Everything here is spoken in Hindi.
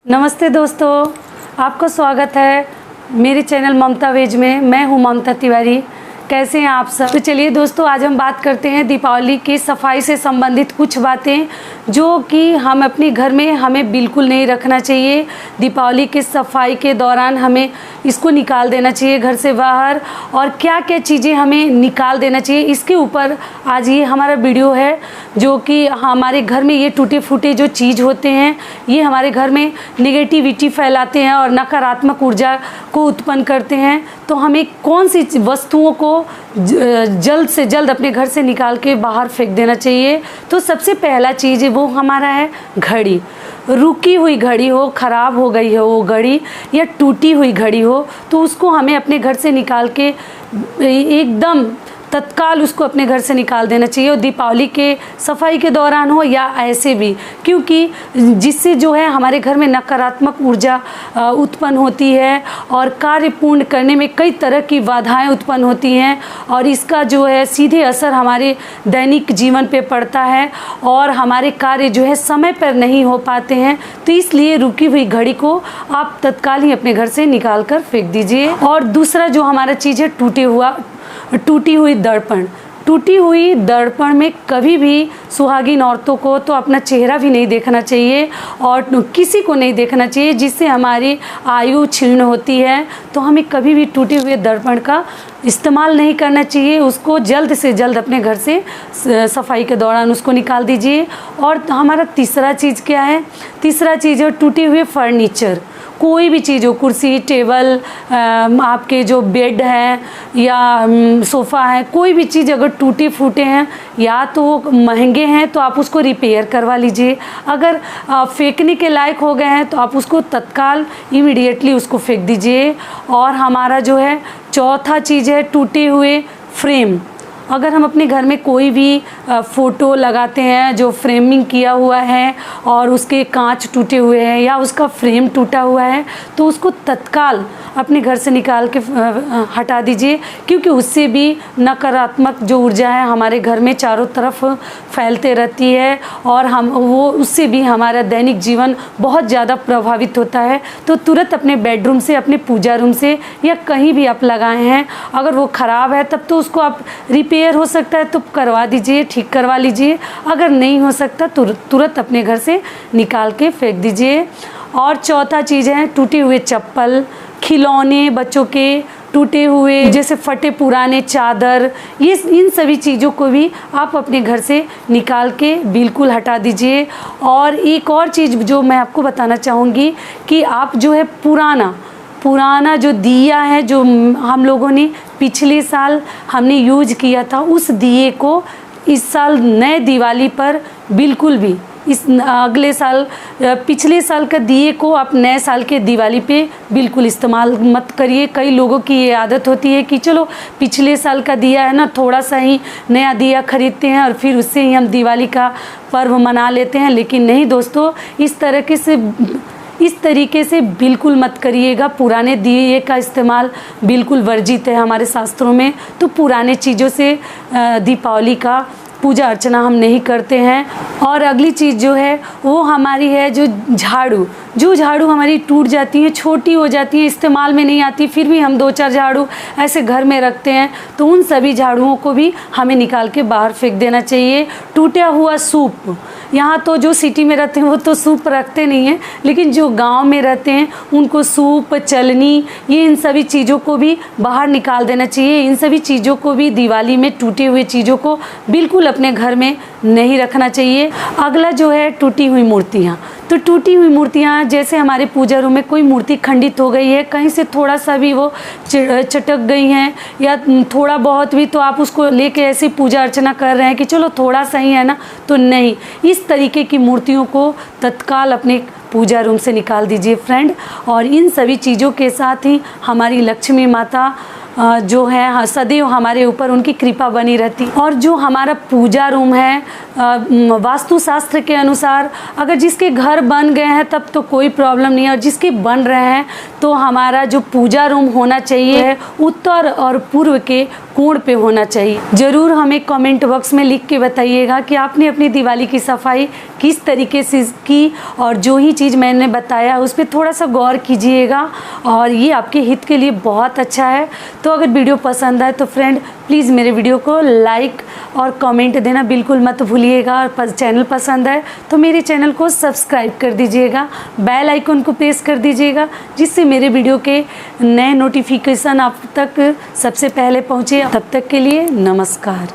नमस्ते दोस्तों, आपका स्वागत है मेरे चैनल ममता वेज में। मैं हूं ममता तिवारी। कैसे हैं आप सब? तो चलिए दोस्तों, आज हम बात करते हैं दीपावली की सफाई से संबंधित कुछ बातें जो कि हम अपने घर में हमें बिल्कुल नहीं रखना चाहिए। दीपावली की सफाई के दौरान हमें इसको निकाल देना चाहिए घर से बाहर, और क्या क्या चीज़ें हमें निकाल देना चाहिए इसके ऊपर आज ये हमारा वीडियो है। जो कि हमारे घर में ये टूटे फूटे जो चीज़ होते हैं, ये हमारे घर में निगेटिविटी फैलाते हैं और नकारात्मक ऊर्जा को उत्पन्न करते हैं। तो हमें कौन सी वस्तुओं को जल्द से जल्द अपने घर से निकाल के बाहर फेंक देना चाहिए? तो सबसे पहला चीज़ वो हमारा है घड़ी। रुकी हुई घड़ी हो, ख़राब हो गई हो वो घड़ी, या टूटी हुई घड़ी हो, तो उसको हमें अपने घर से निकाल के एकदम तत्काल उसको अपने घर से निकाल देना चाहिए। और दीपावली के सफाई के दौरान हो या ऐसे भी, क्योंकि जिससे जो है हमारे घर में नकारात्मक ऊर्जा उत्पन्न होती है और कार्य पूर्ण करने में कई तरह की बाधाएं उत्पन्न होती हैं, और इसका जो है सीधे असर हमारे दैनिक जीवन पे पड़ता है और हमारे कार्य जो है समय पर नहीं हो पाते हैं। तो इसलिए रुकी हुई घड़ी को आप तत्काल ही अपने घर से निकाल कर फेंक दीजिए। और दूसरा जो हमारा चीज़ है टूटी हुई दर्पण। टूटी हुई दर्पण में कभी भी सुहागिन औरतों को तो अपना चेहरा भी नहीं देखना चाहिए और किसी को नहीं देखना चाहिए, जिससे हमारी आयु क्षीण होती है। तो हमें कभी भी टूटे हुए दर्पण का इस्तेमाल नहीं करना चाहिए। उसको जल्द से जल्द अपने घर से सफाई के दौरान उसको निकाल दीजिए। और हमारा तीसरा चीज़ क्या है? तीसरा चीज़ है टूटे हुए फर्नीचर। कोई भी चीज़ हो, कुर्सी, टेबल, आपके जो बेड है या सोफ़ा है, कोई भी चीज़ अगर टूटे फूटे हैं या तो वो महंगे हैं तो आप उसको रिपेयर करवा लीजिए। अगर फेंकने के लायक हो गए हैं तो आप उसको तत्काल इमीडिएटली उसको फेंक दीजिए। और हमारा जो है चौथा चीज़ है टूटे हुए फ्रेम। अगर हम अपने घर में कोई भी फ़ोटो लगाते हैं जो फ्रेमिंग किया हुआ है और उसके कांच टूटे हुए हैं या उसका फ्रेम टूटा हुआ है, तो उसको तत्काल अपने घर से निकाल के हटा दीजिए, क्योंकि उससे भी नकारात्मक जो ऊर्जा है हमारे घर में चारों तरफ फैलते रहती है और उससे भी हमारा दैनिक जीवन बहुत ज़्यादा प्रभावित होता है। तो तुरंत अपने बेडरूम से, अपने पूजा रूम से या कहीं भी आप लगाए हैं, अगर वो ख़राब है तब तो उसको आप रिपेयर हो सकता है तो करवा दीजिए, ठीक करवा लीजिए। अगर नहीं हो सकता तो तुरंत अपने घर से निकाल के फेंक दीजिए। और चौथा चीज़ है टूटे हुए चप्पल, खिलौने बच्चों के, टूटे हुए जैसे फटे पुराने चादर, इन सभी चीज़ों को भी आप अपने घर से निकाल के बिल्कुल हटा दीजिए। और एक और चीज़ जो मैं आपको बताना चाहूँगी कि आप जो है पुराना जो दिया है जो हम लोगों ने पिछले साल हमने यूज किया था, उस दिए को इस साल नए दिवाली पर बिल्कुल भी पिछले साल का दिए को आप नए साल के दिवाली पे बिल्कुल इस्तेमाल मत करिए। कई लोगों की ये आदत होती है कि चलो पिछले साल का दिया है ना, थोड़ा सा ही नया दिया खरीदते हैं और फिर उससे ही हम दिवाली का पर्व मना लेते हैं। लेकिन नहीं दोस्तों, इस तरीके से बिल्कुल मत करिएगा। पुराने दिए का इस्तेमाल बिल्कुल वर्जित है हमारे शास्त्रों में। तो पुराने चीज़ों से दीपावली का पूजा अर्चना हम नहीं करते हैं। और अगली चीज़ जो है वो हमारी है जो झाड़ू हमारी टूट जाती है, छोटी हो जाती है, इस्तेमाल में नहीं आती, फिर भी हम 2-4 झाड़ू ऐसे घर में रखते हैं। तो उन सभी झाड़ुओं को भी हमें निकाल के बाहर फेंक देना चाहिए। टूटा हुआ सूप, यहाँ तो जो सिटी में रहते हैं वो तो सूप रखते नहीं हैं, लेकिन जो गांव में रहते हैं उनको सूप, चलनी, इन सभी चीज़ों को भी बाहर निकाल देना चाहिए। इन सभी चीज़ों को भी दिवाली में टूटे हुए चीज़ों को बिल्कुल अपने घर में नहीं रखना चाहिए। अगला जो है टूटी हुई मूर्तियाँ। तो टूटी हुई मूर्तियाँ जैसे हमारे पूजा रूम में कोई मूर्ति खंडित हो गई है, कहीं से थोड़ा सा भी वो चटक गई हैं या थोड़ा बहुत भी, तो आप उसको लेके ऐसी पूजा अर्चना कर रहे हैं कि चलो थोड़ा सा ही है ना, तो नहीं, इस तरीके की मूर्तियों को तत्काल अपने पूजा रूम से निकाल दीजिए फ्रेंड। और इन सभी चीज़ों के साथ ही हमारी लक्ष्मी माता जो है सदैव हमारे ऊपर उनकी कृपा बनी रहती। और जो हमारा पूजा रूम है, वास्तुशास्त्र के अनुसार अगर जिसके घर बन गए हैं तब तो कोई प्रॉब्लम नहीं है, और जिसके बन रहे हैं तो हमारा जो पूजा रूम होना चाहिए उत्तर और पूर्व के कोण पे होना चाहिए। ज़रूर हमें कमेंट बॉक्स में लिख के बताइएगा कि आपने अपनी दिवाली की सफाई किस तरीके से की, और जो ही चीज़ मैंने बताया उस पर थोड़ा सा गौर कीजिएगा, और ये आपके हित के लिए बहुत अच्छा है। तो अगर वीडियो पसंद आए तो फ्रेंड प्लीज़ मेरे वीडियो को लाइक और कमेंट देना बिल्कुल मत भूलिएगा, और चैनल पसंद है तो मेरे चैनल को सब्सक्राइब कर दीजिएगा, बेल आइकन को प्रेस कर दीजिएगा, जिससे मेरे वीडियो के नए नोटिफिकेशन आप तक सबसे पहले पहुँचे। तब तक के लिए नमस्कार।